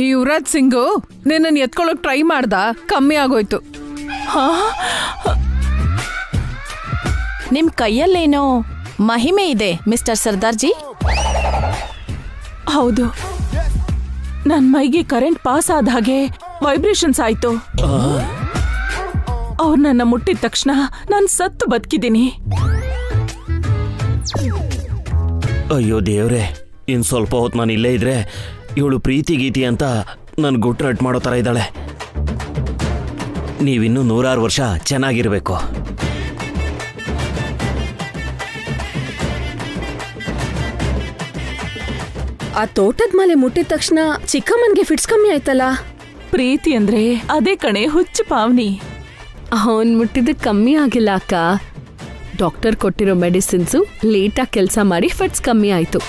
ಈ ಯುವರಾಜ್ ಸಿಂಗು ನಿನ್ನನ್ನು ಎತ್ಕೊಳ್ಳೋಕೆ ಟ್ರೈ ಮಾಡ್ದ, ಕಮ್ಮಿ ಆಗೋಯ್ತು. ನಿಮ್ ಕೈಯಲ್ಲೇನೋ ಮಹಿಮೆ ಇದೆ ಮಿಸ್ಟರ್ ಸರ್ದಾರ್ಜಿ. ಹೌದು, ನನ್ ಮೈಗೆ ಕರೆಂಟ್ ಪಾಸ್ ಆದ ಹಾಗೆ ವೈಬ್ರೇಷನ್ಸ್ ಆಯ್ತು. ಅವ್ರು ನನ್ನ ಮುಟ್ಟಿದ ತಕ್ಷಣ ನಾನು ಸತ್ತು ಬದುಕಿದ್ದೀನಿ. ಅಯ್ಯೋ ದೇವ್ರೆ, ಇನ್ ಸ್ವಲ್ಪ ಹೊತ್ತು ನಾನು ಇಲ್ಲೇ ಇದ್ರೆ ಇವಳು ಪ್ರೀತಿ ಗೀತಿ ಅಂತ ನನ್ ಗುಟ್ರಟ್ ಮಾಡೋ ತರ ಇದ್ದಾಳೆ. ನೀವಿನ್ನೂ 106 ವರ್ಷ ಚೆನ್ನಾಗಿರ್ಬೇಕು. ಆ ತೋಟದ ಮೇಲೆ ಮುಟ್ಟಿದ ತಕ್ಷಣ ಚಿಕ್ಕಮ್ಮನ್ಗೆ ಫಿಟ್ಸ್ ಕಮ್ಮಿ ಆಯ್ತಲ್ಲ. ಪ್ರೀತಿ ಅಂದ್ರೆ ಅದೇ ಕಣೆ, ಹುಚ್ಚು ಪಾವನಿ. ಅವನ್ ಮುಟ್ಟಿದ್ದಕ್ಕೆ ಕಮ್ಮಿ ಆಗಿಲ್ಲ ಅಕ್ಕ. ಡಾಕ್ಟರ್ ಕೊಟ್ಟಿರೋ ಮೆಡಿಸಿನ್ಸು ಲೇಟಾಗಿ ಕೆಲಸ ಮಾಡಿ ಫಿಟ್ಸ್ ಕಮ್ಮಿ ಆಯ್ತು.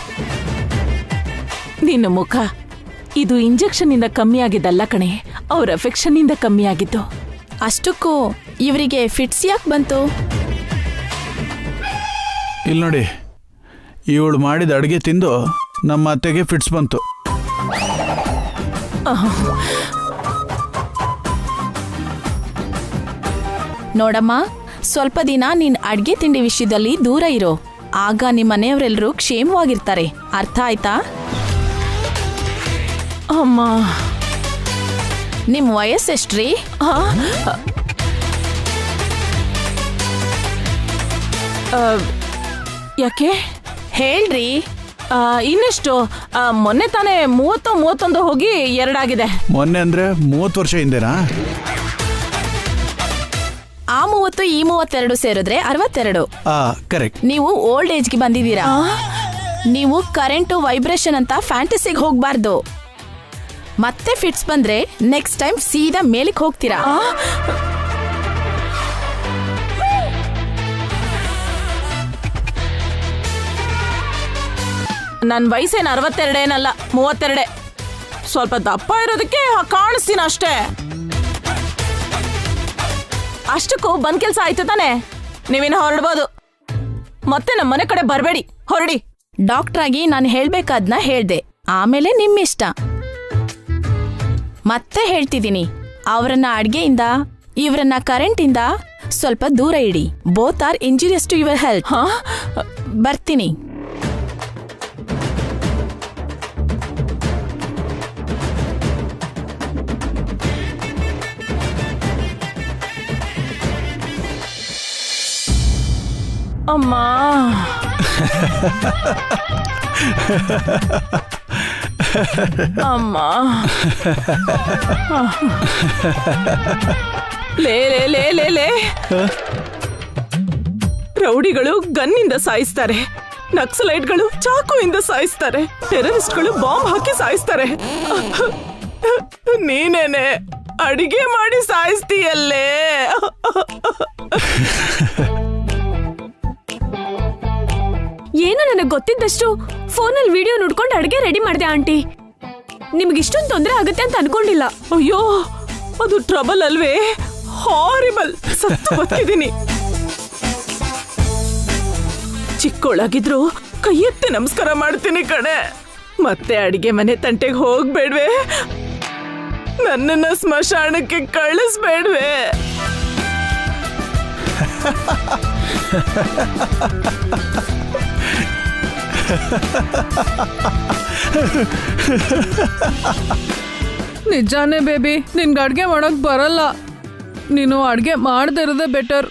ನಿನ್ನ ಮುಖ, ಇದು ಇಂಜೆಕ್ಷನ್ ಇಂದ ಕಮ್ಮಿ ಆಗಿದ್ದಲ್ಲ ಕಣೆ, ಅವ್ರ ಅಫೆಕ್ಷನ್ ಇಂದ ಕಮ್ಮಿ ಆಗಿದ್ದು. ಅಷ್ಟಕ್ಕೂ ಇವರಿಗೆ ಫಿಟ್ಸ್ ಯಾಕೆ ಬಂತು? ಇಲ್ಲಿ ನೋಡಿ, ಇವಳು ಮಾಡಿದ ಅಡುಗೆ ತಿಂದು ನಮ್ಮ ಅತ್ತೆಗೆ ಫಿಟ್ಸ್ ಬಂತು. ನೋಡಮ್ಮ, ಸ್ವಲ್ಪ ದಿನ ನೀನ್ ಅಡ್ಗೆ ತಿಂಡಿ ವಿಷಯದಲ್ಲಿ ದೂರ ಇರೋ. ಆಗ ನಿಮ್ಮ ಮನೆಯವರೆಲ್ಲರೂ ಕ್ಷೇಮವಾಗಿರ್ತಾರೆ. ಅರ್ಥ ಆಯ್ತಾ? ಅಮ್ಮ, ನಿಮ್ ವಯಸ್ಸೆಷ್ಟ್ರಿ? ಯಾಕೆ ಹೇಳ್ರಿ. ಇನ್ನೆಷ್ಟು? ಮೊನ್ನೆ ತಾನೇ 30-31 ಹೋಗಿ 2 ಆಗಿದೆ. ಮೊನ್ನೆ ಅಂದ್ರೆ 30 ವರ್ಷ ಹಿಂದೆನಾ? ಆ 30 ಈ 32 ಸೇರಿದ್ರೆ 62. ಕರೆಕ್ಟ್. ನೀವು ಓಲ್ಡ್ ಏಜ್ಗೆ ಬಂದಿದ್ದೀರಾ. ನೀವು ಕರೆಂಟು ವೈಬ್ರೇಷನ್ ಅಂತ ಫ್ಯಾಂಟಸಿಗೆ ಹೋಗ್ಬಾರ್ದು. ಮತ್ತೆ ಫಿಟ್ಸ್ ಬಂದ್ರೆ ನೆಕ್ಸ್ಟ್ ಟೈಮ್ ಸೀದಾ ಮೇಲಕ್ಕೆ ಹೋಗ್ತೀರಾ. ನನ್ನ ವಯಸ್ಸೇನು 62 ಏನಲ್ಲ, 32. ಸ್ವಲ್ಪ ದಪ್ಪ ಇರೋದಕ್ಕೆ ಕಾಣಿಸ್ತೀನಿ ಅಷ್ಟೇ. ಅಷ್ಟಕ್ಕೂ ಬಂದ್ ಕೆಲ್ಸ ಆಯ್ತು ತಾನೆ? ನೀವೇನು ಹೊರಡ್ಬೋದು. ಮತ್ತೆ ನಮ್ಮ ಮನೆ ಕಡೆ ಬರಬೇಡಿ, ಹೊರಡಿ. ಡಾಕ್ಟರ್ ಆಗಿ ನಾನು ಹೇಳ್ಬೇಕಾದ್ನ ಹೇಳ್ದೆ, ಆಮೇಲೆ ನಿಮ್ಮಿಷ್ಟ. ಮತ್ತೆ ಹೇಳ್ತಿದ್ದೀನಿ, ಅವರನ್ನ ಅಡ್ಗೆಯಿಂದ ಇವರನ್ನ ಕರೆಂಟಿಂದ ಸ್ವಲ್ಪ ದೂರ ಇಡಿ. Both are injurious to your health. ಬರ್ತೀನಿ. ಅಮ್ಮ, ಅಮ್ಮ, ಲೇ ಲೇ ಲೇ ಲೇ ಲೇ. ರೌಡಿಗಳು ಗನ್ನಿಂದ ಸಾಯಿಸ್ತಾರೆ, ನಕ್ಸಲೈಟ್ಗಳು ಚಾಕುವಿಂದ ಸಾಯಿಸ್ತಾರೆ, ಟೆರರಿಸ್ಟ್ಗಳು ಬಾಂಬ್ ಹಾಕಿ ಸಾಯಿಸ್ತಾರೆ. ನೀನೇನೆ ಅಡಿಗೆ ಮಾಡಿ ಸಾಯಿಸ್ತೀಯಲ್ಲೇ. ಏನು ನನಗೆ ಗೊತ್ತಿದ್ದಷ್ಟು ಫೋನಲ್ಲಿ ವಿಡಿಯೋ ನೋಡ್ಕೊಂಡು ಅಡುಗೆ ರೆಡಿ ಮಾಡಿದೆ ಆಂಟಿ. ನಿಮ್ಗೆ ಇಷ್ಟೊಂದು ತೊಂದರೆ ಆಗುತ್ತೆ ಅಂತ ಅನ್ಕೊಂಡಿಲ್ಲ. ಅಯ್ಯೋ, ಅದು ಟ್ರಬಲ್ ಅಲ್ವೇ? ಹಾರಿಬಲ್. ಸತ್ತು ಬದುಕಿದ್ದೀನಿ. ಚಿಕ್ಕೋಳಾಗಿದ್ರು ಕೈ ಎತ್ತಿ ನಮಸ್ಕಾರ ಮಾಡ್ತೀನಿ ಕಣೆ. ಮತ್ತೆ ಅಡಿಗೆ ಮನೆ ತಂಟೆಗೆ ಹೋಗ್ಬೇಡ್ವೆ, ನನ್ನನ್ನ ಸ್ಮಶಾನಕ್ಕೆ ಕಳಿಸ್ಬೇಡ್ವೆ. ನಿಜಾನೇ ಬೇಬಿ, ನಿನ್ಗೆ ಅಡ್ಗೆ ಮಾಡಕ್ ಬರಲ್ಲ. ನೀನು ಅಡ್ಗೆ ಮಾಡದೇ ಇರೋದೇ ಬೆಟರ್.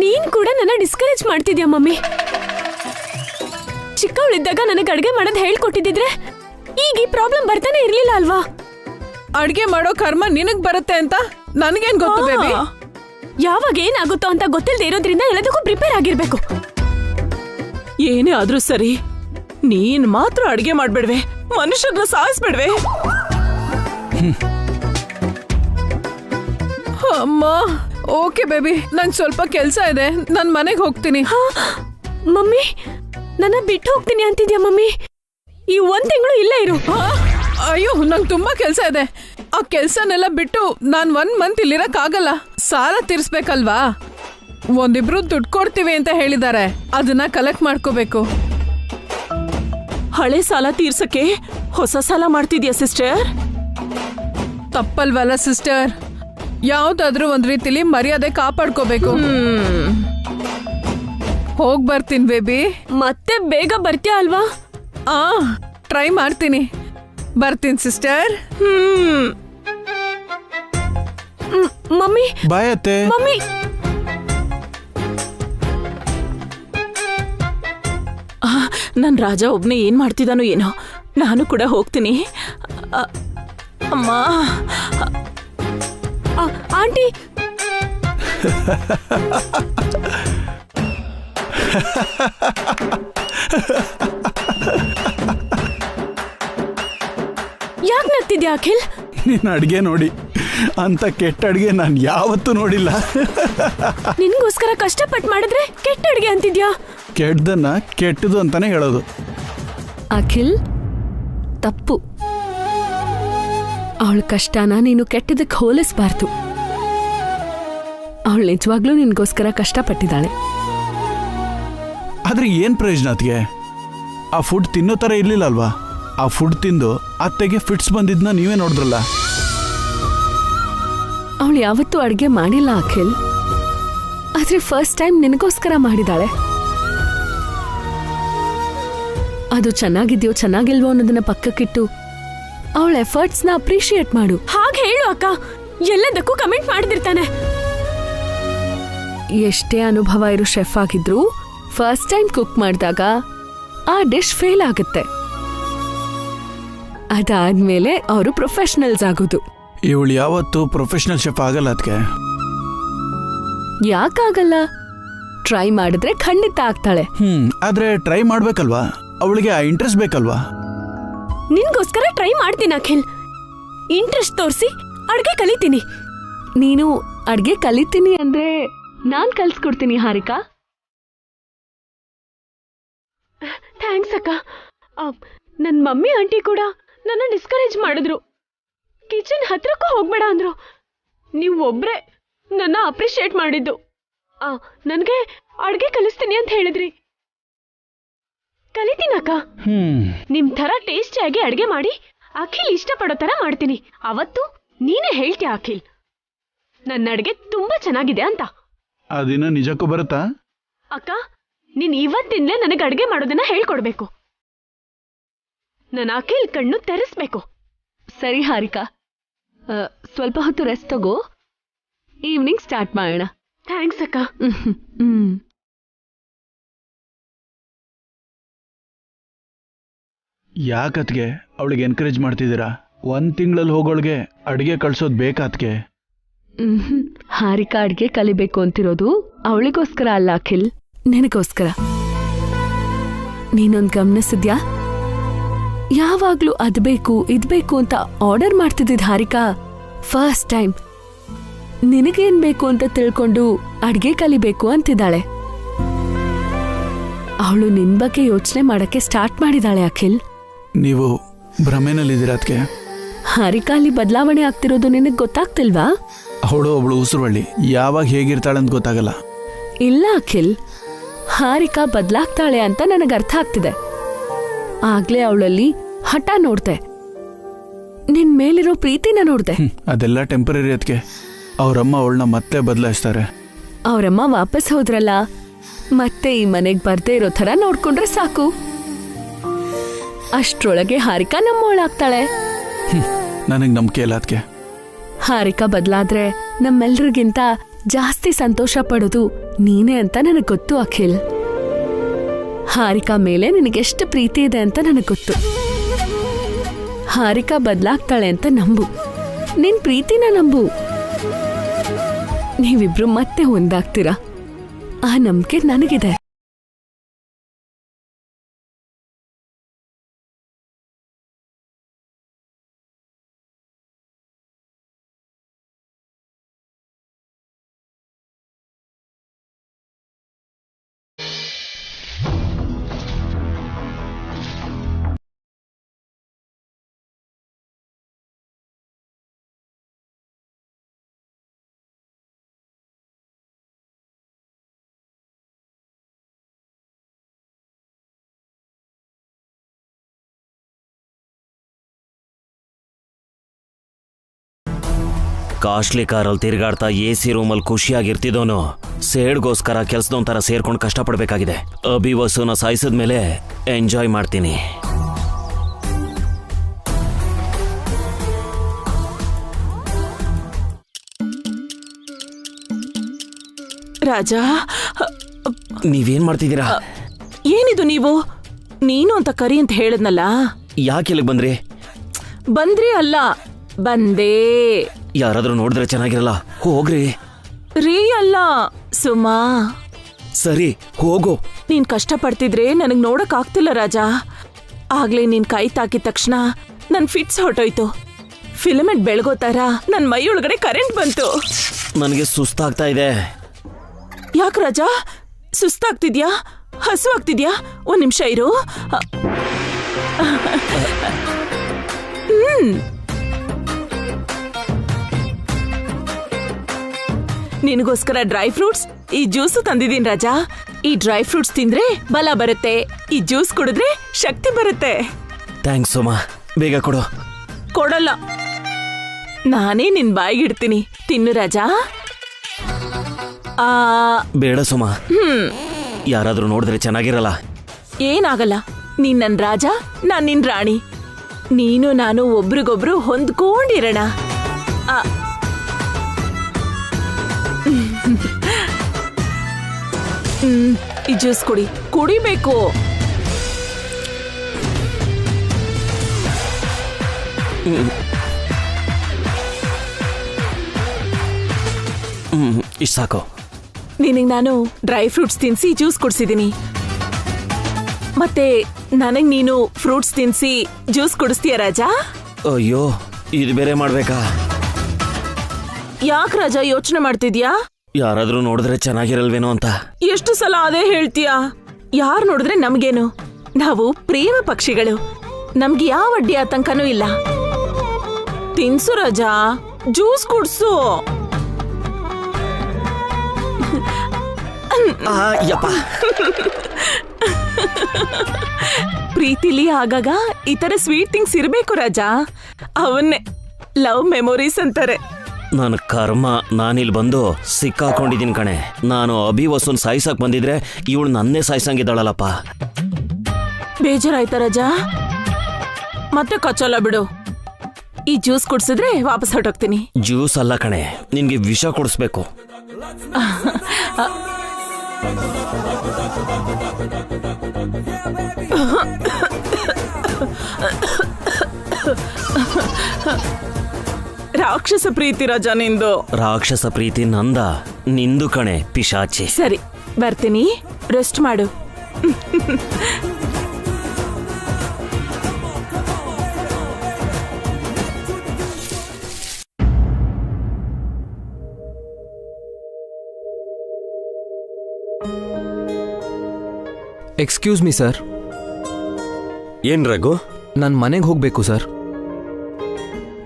ನೀನ್ ಕೂಡ ನನ್ನ ಡಿಸ್ಕರೇಜ್ ಮಾಡ್ತಿದ್ಯಾ ಮಮ್ಮಿ. ಚಿಕ್ಕವಳಿದ್ದಾಗ ನನಗೆ ಅಡ್ಗೆ ಮಾಡೋದು ಹೇಳ್ಕೊಟ್ಟಿದ್ರೆ ಈಗ ಈ ಪ್ರಾಬ್ಲಮ್ ಬರ್ತಾನೆ ಇರ್ಲಿಲ್ಲ ಅಲ್ವಾ? ಅಡ್ಗೆ ಮಾಡೋ ಕರ್ಮ ನಿನಗ್ ಬರುತ್ತೆ ಅಂತ ನನ್ಗೇನ್ ಗೊತ್ತು ಬೇಬಿ? ಯಾವಾಗ ಏನಾಗುತ್ತೋ ಅಂತ ಗೊತ್ತಿಲ್ಲದೆ ಇರೋದ್ರಿಂದ ಎಲ್ಲದಕ್ಕೂ ಪ್ರಿಪೇರ್ ಆಗಿರ್ಬೇಕು. ಏನೇ ಆದ್ರೂ ಸರಿ, ನೀನ್ ಮಾತ್ರ ಅಡ್ಗೆ ಮಾಡ್ಬೇಡ್ವೆ, ಮನುಷ್ಯರನ್ನ ಸಾಯಿಸ್ಬೇಡ್ವೆ. ಅಮ್ಮ, ಓಕೆ ಬೇಬಿ, ನಂಗೆ ಸ್ವಲ್ಪ ಕೆಲಸ ಇದೆ, ನಾನು ಮನೆಗೆ ಹೋಗ್ತೀನಿ. ಮಮ್ಮಿ, ನನ್ನ ಬಿಟ್ಟು ಹೋಗ್ತೀನಿ ಅಂತಿದ್ಯಾ ಮಮ್ಮಿ? ಈ 1 ತಿಂಗಳು ಇಲ್ಲೇ ಇರು. ಅಯ್ಯೋ, ನಂಗೆ ತುಂಬಾ ಕೆಲಸ ಇದೆ. ಆ ಕೆಲ್ಸನೆಲ್ಲ ಬಿಟ್ಟು ನಾನ್ 1 ಮಂತ್ ಇಲ್ಲಿರಕ್ಕಾಗಲ್ಲ. ಸಾಲ ತೀರ್ಸ್ಬೇಕಲ್ವಾ? ಒಂದಿಬ್ರು ದುಡ್ಡು ಕೊಡ್ತೀವಿ ಅಂತ ಹೇಳಿದ್ದಾರೆ, ಅದನ್ನ ಕಲೆಕ್ಟ್ ಮಾಡ್ಕೋಬೇಕು. ಹಳೆ ಸಾಲ ತೀರ್ಸಕ್ಕೆ ಹೊಸ ಸಾಲ ಮಾಡ್ತಿದ್ಯಾ ಸಿಸ್ಟರ್? ತಪ್ಪಲ್ವಲ್ಲ ಸಿಸ್ಟರ್, ಯಾವ್ದಾದ್ರೂ ಒಂದ್ ರೀತಿಲಿ ಮರ್ಯಾದೆ ಕಾಪಾಡ್ಕೋಬೇಕು. ಹೋಗ್ ಬರ್ತೀನಿ ಬೇಬಿ. ಮತ್ತೆ ಬೇಗ ಬರ್ತೀಯ ಅಲ್ವಾ? ಟ್ರೈ ಮಾಡ್ತೀನಿ. ಬರ್ತೀನಿ ಸಿಸ್ಟರ್. ಮಮ್ಮಿ ಬಾಯ್ ಅತ್ತೆ. ಮಮ್ಮಿ ನನ್ ರಾಜ ಒಬ್ನೇ ಏನ್ ಮಾಡ್ತಿದ್ದಾನೋ ಏನೋ. ನಾನು ಕೂಡ ಹೋಗ್ತೀನಿ. ಅಮ್ಮ, ಆಂಟಿ ಯಾಕೆ ನಗ್ತಿದ್ಯಾ ಅಖಿಲ್? ನೀನ್ ಅಡ್ಗೆ ನೋಡಿ, ಅಂತ ಕೆಟ್ಟ ಅಡ್ಗೆ ನಾನು ಯಾವತ್ತೂ ನೋಡಿಲ್ಲ. ನಿನ್ಗೋಸ್ಕರ ಕಷ್ಟಪಟ್ಟು ಮಾಡಿದ್ರೆ ಕೆಟ್ಟ ಅಡ್ಗೆ ಅಂತಿದ್ಯಾ? ಕೆಟ್ಟದನ್ನ ಕೆಟ್ಟದು ಅಂತಾನೆ ಹೇಳೋದು. ಅಖಿಲ್, ತಪ್ಪು. ಅವಳ ಕಷ್ಟನ ನೀನು ಕೆಟ್ಟದಕ್ಕೆ ಹೋಲಿಸಬಾರ್ದು. ಅವಳು ನಿಜವಾಗ್ಲೂ ನಿನ್ಗೋಸ್ಕರ ಕಷ್ಟಪಟ್ಟಿದ್ದಾಳೆ. ಆದ್ರೆ ಏನ್ ಪ್ರಯೋಜನ ಅತ್ಗೆ? ಆ ಫುಡ್ ತಿನ್ನೋ ತರ ಇರ್ಲಿಲ್ಲ ಅಲ್ವಾ? ಆ ಫುಡ್ ತಿಂದು ಅತ್ತೆಗೆ ಫಿಟ್ಸ್ ಬಂದಿದ್ನ ನೀವೇ ನೋಡಿದ್ರಲ್ಲ. ಅವಳು ಯಾವತ್ತೂ ಅಡ್ಗೆ ಮಾಡಿಲ್ಲ ಅಖಿಲ್, ಆದ್ರೆ ಫಸ್ಟ್ ಟೈಮ್ ನಿನಗೋಸ್ಕರ ಮಾಡಿದಾಳೆ. ಅದು ಚೆನ್ನಾಗಿದ್ಯೋ ಚೆನ್ನಾಗಿಲ್ವೋ ಅನ್ನೋದನ್ನ ಪಕ್ಕಕ್ಕಿಟ್ಟು ಅವಳ ಎಫರ್ಟ್ಸ್ನ ಅಪ್ರಿಶಿಯೇಟ್ ಮಾಡು. ಹಾಗೆ ಹೇಳು ಅಕ್ಕ, ಎಲ್ಲದಕ್ಕೂ ಕಮೆಂಟ್ ಮಾಡ್ತಿರ್ತಾನೆ. ಎಷ್ಟೇ ಅನುಭವ ಇರೋ ಶೆಫ್ ಆಗಿದ್ರು ಫಸ್ಟ್ ಟೈಮ್ ಕುಕ್ ಮಾಡಿದಾಗ ಆ ಡಿಶ್ ಫೇಲ್ ಆಗುತ್ತೆ. ಅದಾದ್ಮೇಲೆ ಅವರು ಪ್ರೊಫೆಷನಲ್ಸ್ ಆಗೋದು. ಇವಳು ಯಾವತ್ತು ಪ್ರೊಫೆಷನಲ್ ಶೆಫ್ ಆಗಲ್ಲ ಅದಕ್ಕೆ. ಯಾಕಾಗಲ್ಲ? ಟ್ರೈ ಮಾಡಿದ್ರೆ ಖಂಡಿತ ಆಗ್ತಾಳೆ. ಆದ್ರೆ ಟ್ರೈ ಮಾಡ್ಬೇಕಲ್ವಾ? ಅವಳಿಗೆ ಆ ಇಂಟ್ರೆಸ್ಟ್ ಬೇಕಲ್ವಾ? ನಿನ್ಗೋಸ್ಕರ ಟ್ರೈ ಮಾಡ್ತೀನಿ ಅಖಿಲ್. ಇಂಟ್ರೆಸ್ಟ್ ತೋರಿಸಿ ಅಡ್ಗೆ ಕಲಿತೀನಿ. ನೀನು ಅಡ್ಗೆ ಕಲಿತೀನಿ ಅಂದ್ರೆ ನಾನ್ ಕಲ್ಸ್ಕೊಡ್ತೀನಿ ಹಾರಿಕಾ. ಥ್ಯಾಂಕ್ಸ್ ಅಕ್ಕ. ನನ್ ಮಮ್ಮಿ ಆಂಟಿ ಕೂಡ ನನ್ನ ಡಿಸ್ಕರೇಜ್ ಮಾಡಿದ್ರು. ಕಿಚನ್ ಹತ್ರಕ್ಕೂ ಹೋಗ್ಬೇಡ ಅಂದ್ರು. ನೀವು ಒಬ್ರೆ ನನ್ನ ಅಪ್ರಿಶಿಯೇಟ್ ಮಾಡಿದ್ದು. ನನ್ಗೆ ಅಡ್ಗೆ ಕಲಿಸ್ತೀನಿ ಅಂತ ಹೇಳಿದ್ರಿ. ಕಲಿತೀನಕ್ಕ. ನಿಮ್ ತರ ಟೇಸ್ಟಿಯಾಗಿ ಅಡ್ಗೆ ಮಾಡಿ ಅಖಿಲ್ ಇಷ್ಟಪಡೋ ತರ ಮಾಡ್ತೀನಿ. ಅವತ್ತು ನೀನೇ ಹೇಳ್ತೀಯ ಅಖಿಲ್, ನನ್ನ ಅಡ್ಗೆ ತುಂಬಾ ಚೆನ್ನಾಗಿದೆ ಅಂತ. ಆ ದಿನ ನಿಜಕ್ಕೂ ಬರುತ್ತಾ? ಅಕ್ಕ, ನೀನ್ ಇವತ್ತಿಂದಲೇ ನನಗೆ ಅಡ್ಗೆ ಮಾಡೋದನ್ನ ಹೇಳ್ಕೊಡ್ಬೇಕು. ನನ್ನ ಅಖಿಲ್ ಕಣ್ಣು ತೆರೆಸ್ಬೇಕು. ಸರಿ ಹಾರಿಕಾ, ಸ್ವಲ್ಪ ಹೊತ್ತು ರೆಸ್ಟ್ ತಗೋ, ಈವ್ನಿಂಗ್ ಸ್ಟಾರ್ಟ್ ಮಾಡೋಣ. ಥ್ಯಾಂಕ್ಸ್ ಅಕ್ಕ. ಯಾಕತ್ಗೆ ಅವಳಿಗೆ ಎನ್ಕರೇಜ್ ಮಾಡ್ತಿದ್ದೀರಾ? 1 ತಿಂಗಳಲ್ಲಿ ಹೋಗೋಳಿಗೆ ಅಡುಗೆ ಕಳ್ಸೋದು ಬೇಕಾತ್ಗೆ? ಹಾರಿಕಾ ಅಡ್ಗೆ ಕಲಿಬೇಕು ಅಂತಿರೋದು ಅವಳಿಗೋಸ್ಕರ ಅಲ್ಲ ಅಖಿಲ್, ನಿನಗೋಸ್ಕರ. ನೀನೊಂದ್ ಗಮನಿಸಿದ್ಯಾ? ಯಾವಾಗ್ಲೂ ಅದ್ಬೇಕು ಇದ್ಬೇಕು ಅಂತ ಆರ್ಡರ್ ಮಾಡ್ತಿದ್ದಿದ್ ಹಾರಿಕಾ ಫಸ್ಟ್ ಟೈಮ್ ನಿನಗೇನ್ ಬೇಕು ಅಂತ ತಿಳ್ಕೊಂಡು ಅಡ್ಗೆ ಕಲಿಬೇಕು ಅಂತಿದ್ದಾಳೆ. ಅವಳು ನಿನ್ ಬಗ್ಗೆ ಯೋಚನೆ ಮಾಡಕ್ಕೆ ಸ್ಟಾರ್ಟ್ ಮಾಡಿದಾಳೆ ಅಖಿಲ್. ನೀವು ಭ್ರಮೆನಲ್ಲಿದ್ದೀರಾ ಅದಕ್ಕೆ? ಹಾರಿಕಾ ಅಲ್ಲಿ ಬದಲಾವಣೆ ಆಗ್ತಿರೋದು ನಿನಗ್ ಗೊತ್ತಾಗ್ತಿಲ್ವಾ? ಅವಳು ಒಬ್ಳು ಉಸಿರುವಳ್ಳಿ, ಯಾವಾಗ ಹೇಗಿರ್ತಾಳೆ ಅಂತ ಗೊತ್ತಾಗಲ್ಲ. ಇಲ್ಲ ಅಖಿಲ್, ಹಾರಿಕಾ ಬದಲಾಗ್ತಾಳೆ ಅಂತ ನನಗೆ ಅರ್ಥ ಆಗ್ತಿದೆ. ಆಗ್ಲೇ ಅವಳಲ್ಲಿ ಹಠ ನೋಡ್ದೆ, ನಿನ್ ಮೇಲಿರೋ ಪ್ರೀತಿನ ನೋಡ್ದೆ. ಅದೆಲ್ಲ ಟೆಂಪರರಿ ಅದಕ್ಕೆ. ಅವರಮ್ಮ ಅವಳನ್ನ ಮತ್ತೆ ಬದಲಾಯಿಸ್ತಾರೆ. ಅವರಮ್ಮ ವಾಪಸ್ ಹೋದ್ರಲ್ಲ, ಮತ್ತೆ ಈ ಮನೆಗ್ ಬರ್ದೇ ಇರೋ ಥರ ನೋಡ್ಕೊಂಡ್ರೆ ಸಾಕು. ಅಷ್ಟ್ರೊಳಗೆ ಹಾರಿಕಾ ನಮ್ಮವಳಾಗ್ತಾಳೆ. ನನಗೆ ನಂಬಿಕೆ ಇಲ್ಲ ಅದಕ್ಕೆ. ಹಾರಿಕಾ ಬದಲಾದ್ರೆ ನಮ್ಮೆಲ್ರಿಗಿಂತ ಜಾಸ್ತಿ ಸಂತೋಷ ಪಡೋದು ನೀನೇ ಅಂತ ನನಗ್ ಗೊತ್ತು ಅಖಿಲ್. ಹಾರಿಕಾ ಮೇಲೆ ನಿನಗೆಷ್ಟು ಪ್ರೀತಿ ಇದೆ ಅಂತ ನನಗ್ ಗೊತ್ತು. ಹಾರಿಕಾ ಬದಲಾಗ್ತಾಳೆ ಅಂತ ನಂಬು, ನಿನ್ ಪ್ರೀತಿನ ನಂಬು. ನೀವಿಬ್ರು ಮತ್ತೆ ಒಂದಾಗ್ತೀರಾ, ಆ ನಂಬಿಕೆ ನನಗಿದೆ. ಕಾಸ್ಟ್ಲಿ ಕಾರಲ್ಲಿ ತಿರುಗಾಡ್ತಾ AC ರೂಮಲ್ಲಿ ಖುಷಿಯಾಗಿರ್ತಿದ್ದೋನು ಸೇಡ್ಗೋಸ್ಕರ ಕೆಲ್ಸದೊಂಥರ ಸೇರ್ಕೊಂಡು ಕಷ್ಟಪಡ್ಬೇಕಾಗಿದೆ. ಅಭಿ ವಸುನ ಸಾಯಿಸಿದ್ಮೇಲೆ ಎಂಜಾಯ್ ಮಾಡ್ತೀನಿ. ರಾಜ, ನೀವೇನ್ ಮಾಡ್ತಿದ್ದೀರಾ? ಏನಿದು ನೀವು? ನೀನು ಅಂತ ಕರಿ ಅಂತ ಹೇಳದ್ನಲ್ಲ. ಯಾಕೆ ಇಲ್ಲಿಗೆ ಬಂದ್ರಿ? ಬಂದ್ರಿ ಅಲ್ಲ, ಬಂದೇ. ಯಾರಾದ್ರೂ ನೋಡಿದ್ರೆ ಚೆನ್ನಾಗಿರಲ್ಲ, ಹೋಗ್ರಿ. ರೀ ಅಲ್ಲ, ಸುಮಾ. ಸರಿ ಹೋಗು. ನೀನ್ ಕಷ್ಟ ಪಡ್ತಿದ್ರೆ ನನಗ್ ನೋಡಕ್ ಆಗ್ತಿಲ್ಲ ರಾಜ. ಆಗ್ಲೇ ನೀನ್ ಕೈ ತಾಕಿದ ತಕ್ಷಣ ನನ್ ಫಿಟ್ಸ್ ಹೊಟ್ಟೋಯ್ತು. ಫಿಲಮೆಂಟ್ ಬೆಳಗೋ ತರ ನನ್ ಮೈ ಒಳಗಡೆ ಕರೆಂಟ್ ಬಂತು. ನನಗೆ ಸುಸ್ತಾಗ್ತಾ ಇದೆ. ಯಾಕ ರಾಜ, ಸುಸ್ತಾಗ್ತಿದ್ಯಾ? ಹಸು ಆಗ್ತಿದ್ಯಾ? ಒಂದ್ ನಿಮಿಷ ಇರು. ನಿನಗೋಸ್ಕರ ಡ್ರೈ ಫ್ರೂಟ್ಸ್ ಈ ಜ್ಯೂಸು ತಂದಿದೀನಿ ರಾಜ. ಈ ಡ್ರೈ ಫ್ರೂಟ್ಸ್ ತಿಂದ್ರೆ ಬಲ ಬರುತ್ತೆ, ಈ ಜ್ಯೂಸ್ ಕುಡಿದ್ರೆ ಶಕ್ತಿ ಬರುತ್ತೆ. ಥ್ಯಾಂಕ್ಸ್ ಸುಮಾ, ಬೇಗ ಕೊಡು. ಕೊಡಲ್ಲ, ನಾನೇ ನಿನ್ ಬಾಯಿಗಿಡ್ತೀನಿ. ತಿನ್ನು ರಾಜ. ಬೇಡ ಸುಮಾ, ಯಾರಾದ್ರೂ ನೋಡಿದ್ರೆ ಚೆನ್ನಾಗಿರಲ್ಲ. ಏನಾಗಲ್ಲ, ನೀನ್ ನನ್ ರಾಜ, ನಾನ್ ನಿನ್ ರಾಣಿ. ನೀನು ನಾನು ಒಬ್ರಿಗೊಬ್ರು ಹೊಂದ್ಕೊಂಡಿರೋಣ. ಈ ಜ್ಯೂಸ್ ಕುಡಿಬೇಕು. ಇಷ್ಟು ಸಾಕು. ನಿನಗ್ ನಾನು ಡ್ರೈ ಫ್ರೂಟ್ಸ್ ತಿನ್ಸಿ ಜ್ಯೂಸ್ ಕುಡ್ಸಿದೀನಿ, ಮತ್ತೆ ನನಗ್ ನೀನು ಫ್ರೂಟ್ಸ್ ತಿನ್ಸಿ ಜ್ಯೂಸ್ ಕುಡಿಸ್ತೀಯ ರಾಜ? ಅಯ್ಯೋ, ಇದು ಬೇರೆ ಮಾಡ್ಬೇಕಾ? ಯಾಕೆ ರಾಜ ಯೋಚನೆ ಮಾಡ್ತಿದ್ಯಾ? ಯಾರಾದ್ರೂ ನೋಡಿದ್ರೆ ಚೆನ್ನಾಗಿರಲ್ವೇನೋ ಅಂತ. ಎಷ್ಟು ಸಲ ಅದೇ ಹೇಳ್ತೀಯಾ? ಯಾರು ನೋಡಿದ್ರೆ ನಮ್ಗೇನು? ನಾವು ಪ್ರೇಮ ಪಕ್ಷಿಗಳು, ನಮ್ಗೆ ಯಾವ ಅಡ್ಡಿ ಆತಂಕನೂ ಇಲ್ಲ. ತಿನ್ಸು ರಾಜ, ಜ್ಯೂಸ್ ಕುಡ್ಸು. ಪ್ರೀತಿಲಿ ಆಗಾಗ ಈ ತರ ಸ್ವೀಟ್ ಥಿಂಗ್ಸ್ ಇರ್ಬೇಕು ರಾಜ. ಅವನ್ನೇ ಲವ್ ಮೆಮೊರೀಸ್ ಅಂತಾರೆ. ನನ್ನ ಕರ್ಮ, ನಾನಿಲ್ಲಿ ಬಂದು ಸಿಕ್ಕಾಕೊಂಡಿದ್ದೀನಿ ಕಣೆ. ನಾನು ಅಭಿ ವಸುನ್ ಸಾಯಿಸಕ್ ಬಂದಿದ್ರೆ ಇವಳು ನನ್ನೇ ಸಾಯಿಸಂಗಿದ್ದಾಳಲ್ಲಪ್ಪ. ಬೇಜಾರಾಯ್ತಾ ರಾಜ? ಮತ್ತೆ ಕಚ್ಚಲ್ಲ ಬಿಡು. ಈ ಜ್ಯೂಸ್ ಕುಡ್ಸಿದ್ರೆ ವಾಪಸ್ ಹೊರಟೋಗ್ತೀನಿ. ಜ್ಯೂಸ್ ಅಲ್ಲ ಕಣೆ, ನಿನ್ಗೆ ವಿಷ ಕುಡಿಸ್ಬೇಕು. ರಾಕ್ಷಸ ಪ್ರೀತಿ ರಾಜ ನಿಂದು. ರಾಕ್ಷಸ ಪ್ರೀತಿ ನಂದ, ನಿಂದು ಕಣೆ ಪಿಶಾಚಿ. ಸರಿ, ಬರ್ತೀನಿ, ರೆಸ್ಟ್ ಮಾಡು. Excuse me sir. ಏನ್ ರಘು? ನಾನು ಮನೆಗೆ ಹೋಗ್ಬೇಕು ಸರ್.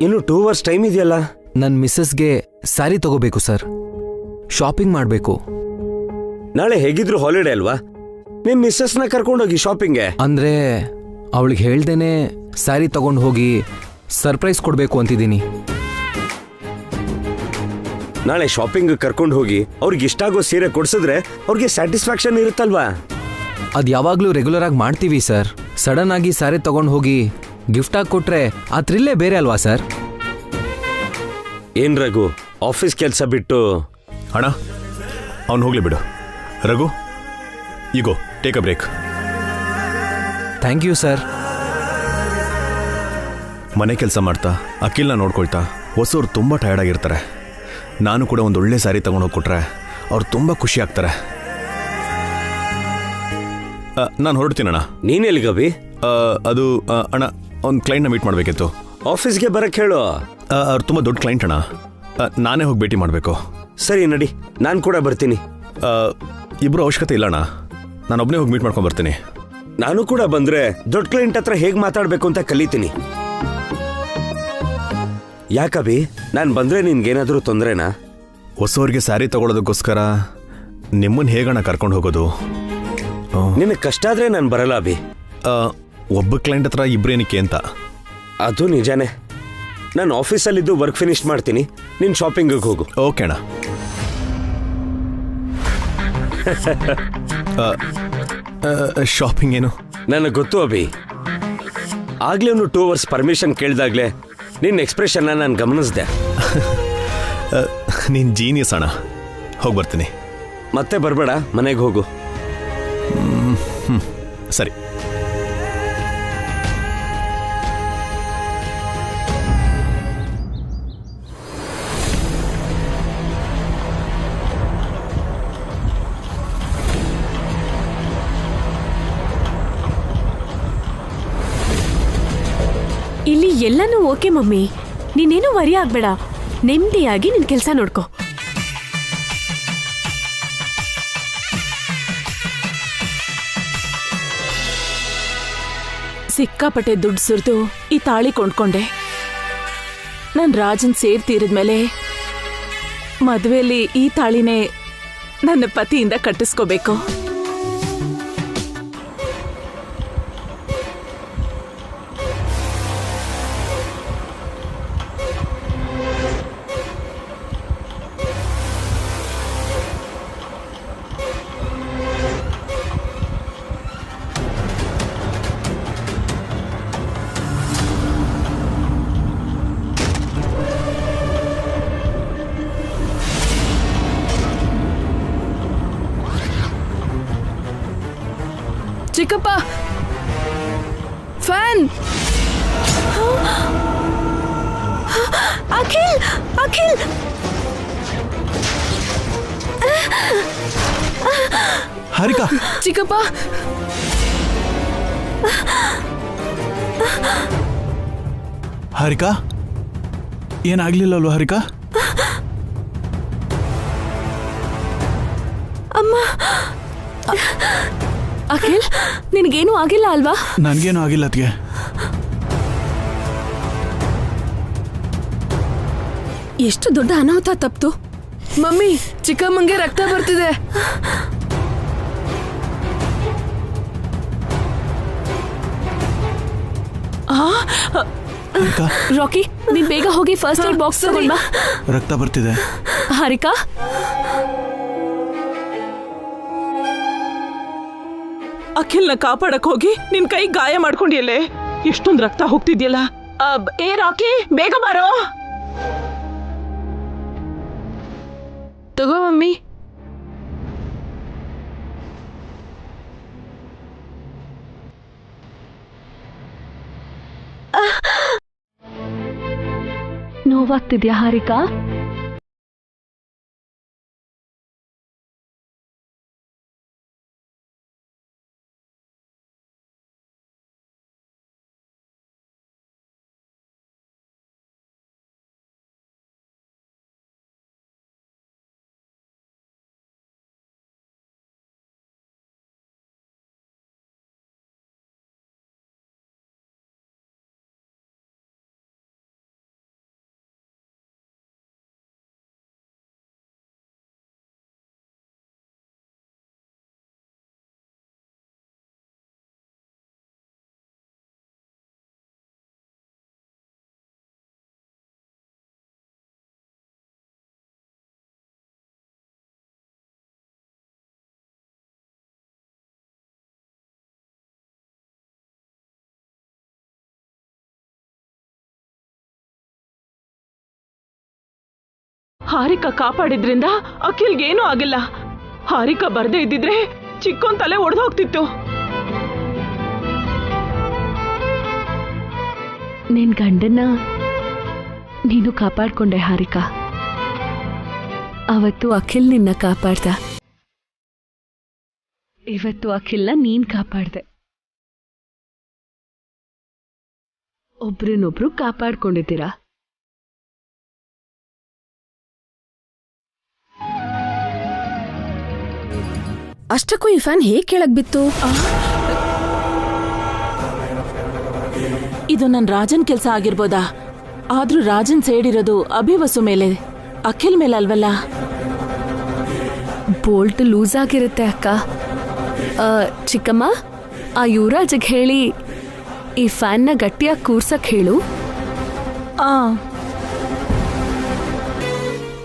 ಇನ್ನು 2 ಅವರ್ಸ್ ಟೈಮ್ ಇದೆಯಲ್ಲ. ನನ್ನ ಮಿಸ್ಸಸ್ಗೆ ಸ್ಯಾರಿ ತಗೋಬೇಕು ಸರ್. ಶಾಪಿಂಗ್ ಮಾಡಬೇಕು. ನಾಳೆ ಹೇಗಿದ್ರು ಹಾಲಿಡೇ ಅಲ್ವಾ? ನಿಮ್ ಮಿಸ್ಸಸ್ನ ಕರ್ಕೊಂಡೋಗಿ ಶಾಪಿಂಗ್ಗೆ. ಅಂದ್ರೆ ಅವಳಿಗೆ ಹೇಳ್ದೇನೆ ಸ್ಯಾರಿ ತಗೊಂಡು ಹೋಗಿ ಸರ್ಪ್ರೈಸ್ ಕೊಡಬೇಕು ಅಂತಿದ್ದೀನಿ. ನಾಳೆ ಶಾಪಿಂಗ್ ಕರ್ಕೊಂಡು ಹೋಗಿ ಅವ್ರಿಗೆ ಇಷ್ಟ ಆಗೋ ಸೀರೆ ಕೊಡ್ಸಿದ್ರೆ ಅವ್ರಿಗೆ ಸ್ಯಾಟಿಸ್ಫ್ಯಾಕ್ಷನ್ ಇರುತ್ತಲ್ವಾ? ಅದು ಯಾವಾಗಲೂ ರೆಗ್ಯುಲರ್ ಆಗಿ ಮಾಡ್ತೀವಿ ಸರ್. ಸಡನ್ ಆಗಿ ಸ್ಯಾರಿ ತಗೊಂಡು ಹೋಗಿ ಗಿಫ್ಟ್ ಆಗಿ ಕೊಟ್ರೆ ಆ ಥ್ರಿಲ್ಲೇ ಬೇರೆ ಅಲ್ವಾ ಸರ್? ಏನ್ ರಘು, ಆಫೀಸ್ ಕೆಲಸ ಬಿಟ್ಟು? ಅಣ್ಣ, ಅವ್ನು ಹೋಗ್ಲಿ ಬಿಡು. ರಘು, ಈಗೋ take a break. Thank you sir. ಮನೆ ಕೆಲಸ ಮಾಡ್ತಾ ಅಖಿಲ್ನ ನೋಡ್ಕೊಳ್ತಾ ಹೊಸವ್ರು ತುಂಬ ಟಯರ್ಡ್ ಆಗಿರ್ತಾರೆ. ನಾನು ಕೂಡ ಒಂದು ಒಳ್ಳೆ ಸ್ಯಾರಿ ತಗೊಂಡು ಹೋಗ್ಕೊಟ್ರೆ ಅವ್ರು ತುಂಬ ಖುಷಿ ಆಗ್ತಾರೆ. ನಾನು ಹೊರಡ್ತೀನಣ್ಣ. ನೀನ್ ಎಲ್ಲಿಗವಿ? ಅದು ಅಣ್ಣ, ಒಂದು ಕ್ಲೈಂಟ್ನ ಮೀಟ್ ಮಾಡಬೇಕಿತ್ತು. ಆಫೀಸ್ಗೆ ಬರಕ್ ಹೇಳು. ಅವ್ರು ತುಂಬ ದೊಡ್ಡ ಕ್ಲೈಂಟ್ ಅಣ್ಣ, ನಾನೇ ಹೋಗಿ ಭೇಟಿ ಮಾಡಬೇಕು. ಸರಿ ನಡಿ, ನಾನು ಕೂಡ ಬರ್ತೀನಿ. ಇಬ್ಬರು ಅವಶ್ಯಕತೆ ಇಲ್ಲಣ್ಣ, ನಾನು ಒಬ್ಬನೇ ಹೋಗಿ ಮೀಟ್ ಮಾಡ್ಕೊಂಡು ಬರ್ತೀನಿ. ನಾನು ಕೂಡ ಬಂದ್ರೆ ದೊಡ್ಡ ಕ್ಲೈಂಟ್ ಹತ್ರ ಹೇಗೆ ಮಾತಾಡ್ಬೇಕು ಅಂತ ಕಲಿತೀನಿ. ಯಾಕವಿ, ನಾನು ಬಂದ್ರೆ ನಿನ್ಗೇನಾದ್ರೂ ತೊಂದ್ರೆನಾ? ಹೊಸವ್ರಿಗೆ ಸ್ಯಾರಿ ತಗೊಳ್ಳೋದಕ್ಕೋಸ್ಕರ ನಿಮ್ಮನ್ನು ಹೇಗಣ್ಣ ಕರ್ಕೊಂಡು ಹೋಗೋದು? ನಿನಗೆ ಕಷ್ಟ ಆದ್ರೆ ನಾನು ಬರಲ್ಲ ಅಭಿ. ಒಬ್ಬ ಕ್ಲೈಂಟ್ ಹತ್ರ ಇಬ್ರೇನಿಕೆ ಅಂತ. ಅದು ನಿಜಾನೇ. ನಾನು ಆಫೀಸಲ್ಲಿದ್ದು ವರ್ಕ್ ಫಿನಿಶ್ ಮಾಡ್ತೀನಿ, ನೀನ್ ಶಾಪಿಂಗಿಗೆ ಹೋಗು. ಓಕೆ ಅಣ್ಣ. ಶಾಪಿಂಗ್ ಏನು? ನನಗೆ ಗೊತ್ತು ಅಭಿ. ಆಗ್ಲೇ ಒಂದು 2 ಅವರ್ಸ್ ಪರ್ಮಿಷನ್ ಕೇಳಿದಾಗ್ಲೇ ನಿನ್ನ ಎಕ್ಸ್ಪ್ರೆಷನ್ನ ನಾನು ಗಮನಿಸಿದೆ. ನೀನ್ ಜೀನಿಯಸ್ ಅಣ್ಣ. ಹೋಗಿ ಬರ್ತೀನಿ. ಮತ್ತೆ ಬರಬೇಡ, ಮನೆಗೆ ಹೋಗು. ಸರಿ. ಇಲ್ಲಿ ಎಲ್ಲನೂ ಓಕೆ ಮಮ್ಮಿ, ನೀನೇನು ವರಿ ಆಗ್ಬೇಡ. ನೆಮ್ಮದಿಯಾಗಿ ನಿನ್ ಕೆಲಸ ನೋಡ್ಕೊ. ಸಿಕ್ಕಾಪಟ್ಟೆ ದುಡ್ಡು ಸುರಿದು ಈ ತಾಳಿ ಕೊಂಡ್ಕೊಂಡೆ. ನಾನು ರಾಜನ್ ಸೇರ್ತೀರಿದ್ಮೇಲೆ ಮದುವೆಯಲ್ಲಿ ಈ ತಾಳಿನೇ ನನ್ನ ಪತಿಯಿಂದ ಕಟ್ಟಿಸ್ಕೋಬೇಕು. ಚಿಕ್ಕಪ್ಪ, ಫ್ಯಾನ್. ಅಖಿಲ್, ಅಖಿಲ್, ಹಾರಿಕಾ. ಚಿಕ್ಕಪ್ಪ, ಹಾರಿಕಾ, ಏನಾಗ್ಲಿಲ್ಲಲ್ವ ಹಾರಿಕಾ? ಅಮ್ಮ. ಅಖಿಲ್, ನಿನಗೇನು ಆಗಿಲ್ಲ ಅಲ್ವಾ? ನನ್ಗೇನು ಆಗಿಲ್ಲ ಅದ್ಗೆ. ಎಷ್ಟು ದೊಡ್ಡ ಅನಾಹುತ ತಪ್ತು. ಮಮ್ಮಿ, ಚಿಕ್ಕಮ್ಮಂಗೆ ರಕ್ತ ಬರ್ತಿದೆ. ರಾಕಿ, ನೀನ್ ಬೇಗ ಹೋಗಿ ಫಸ್ಟ್ ಏಡ್ ಬಾಕ್ಸ್ ತಗೊಂಡ್ ಬಾ. ರಕ್ತ ಬರ್ತಿದೆ. ಹಾರಿಕಾ, ಅಖಿಲ್ನ ಕಾಪಾಡಕ್ ಹೋಗಿ ನಿನ್ ಕೈ ಗಾಯ ಮಾಡ್ಕೊಂಡಿಯಲ್ಲೇ. ಎಷ್ಟೊಂದು ರಕ್ತ ಹೋಗ್ತಿದ್ಯಲ್ಲ. ಏ ರಾಕಿ, ಬೇಗ ಬಾರೋ. ತಗೋ ಮಮ್ಮಿ. ನೋವಾಗ್ತಿದ್ಯಾ ಹಾರಿಕಾ? ಹಾರಿಕಾ ಕಾಪಾಡಿದ್ರಿಂದ ಅಖಿಲ್ಗೇನೂ ಆಗಿಲ್ಲ. ಹಾರಿಕಾ ಬರ್ದೇ ಇದ್ದಿದ್ರೆ ಚಿಕ್ಕೊಂದ್ ತಲೆ ಒಡೆದು ಹೋಗ್ತಿತ್ತು. ನಿನ್ ಗಂಡನ್ನ ನೀನು ಕಾಪಾಡ್ಕೊಂಡೆ ಹಾರಿಕಾ. ಅವತ್ತು ಅಖಿಲ್ ನಿನ್ನ ಕಾಪಾಡ್ದ. ಇವತ್ತು ಅಖಿಲ್ನ ನೀನ್ ಕಾಪಾಡ್ದೆ. ಒಬ್ರನ್ನೊಬ್ರು ಕಾಪಾಡ್ಕೊಂಡಿದ್ದೀರಾ. ಅಷ್ಟಕ್ಕೂ ಈ ಫ್ಯಾನ್ ಹೇಗೆ ಕೆಳಗ್ ಬಿತ್ತು? ಇದು ನನ್ ರಾಜನ್ ಕೆಲ್ಸ ಆಗಿರ್ಬೋದಾ? ಆದ್ರೂ ರಾಜನ್ ಸೇಡಿರೋದು ಅಭಿವಸು ಮೇಲೆ, ಅಖಿಲ್ ಮೇಲೆ ಅಲ್ವಲ್ಲ. ಬೋಲ್ಟ್ ಲೂಸ್ ಆಗಿರುತ್ತೆ ಅಕ್ಕ. ಚಿಕ್ಕಮ್ಮ, ಆ ಯುವರಾಜ್ಗೆ ಹೇಳಿ ಈ ಫ್ಯಾನ್ನ ಗಟ್ಟಿಯಾಗಿ ಕೂರ್ಸಕ್ ಹೇಳು.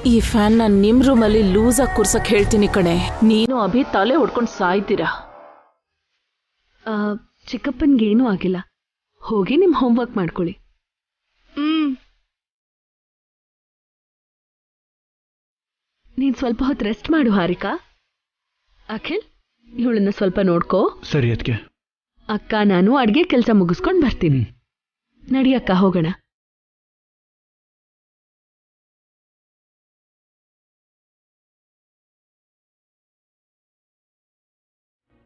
ಈ ಫ್ಯಾನ್ ನಾನು ನಿಮ್ ರೂಮಲ್ಲಿ ಲೂಸ್ ಆಗಿ ಕೂರ್ಸಕ್ ಹೇಳ್ತೀನಿ ಕಣೆ. ನೀನು ಅಭಿ ತಲೆ ಹೊಡ್ಕೊಂಡು ಸಾಯ್ತೀರಾ. ಚಿಕ್ಕಪ್ಪನ್ಗೇನೂ ಆಗಿಲ್ಲ. ಹೋಗಿ ನಿಮ್ ಹೋಮ್ವರ್ಕ್ ಮಾಡ್ಕೊಳ್ಳಿ. ನೀನ್ ಸ್ವಲ್ಪ ಹೊತ್ತು ರೆಸ್ಟ್ ಮಾಡು ಹಾರಿಕಾ. ಅಖಿಲ್, ಇವಳನ್ನ ಸ್ವಲ್ಪ ನೋಡ್ಕೋ. ಸರಿ ಅದಕ್ಕೆ. ಅಕ್ಕ ನಾನು ಅಡ್ಗೆ ಕೆಲಸ ಮುಗಿಸ್ಕೊಂಡು ಬರ್ತೀನಿ. ನಡಿ ಅಕ್ಕ, ಹೋಗೋಣ.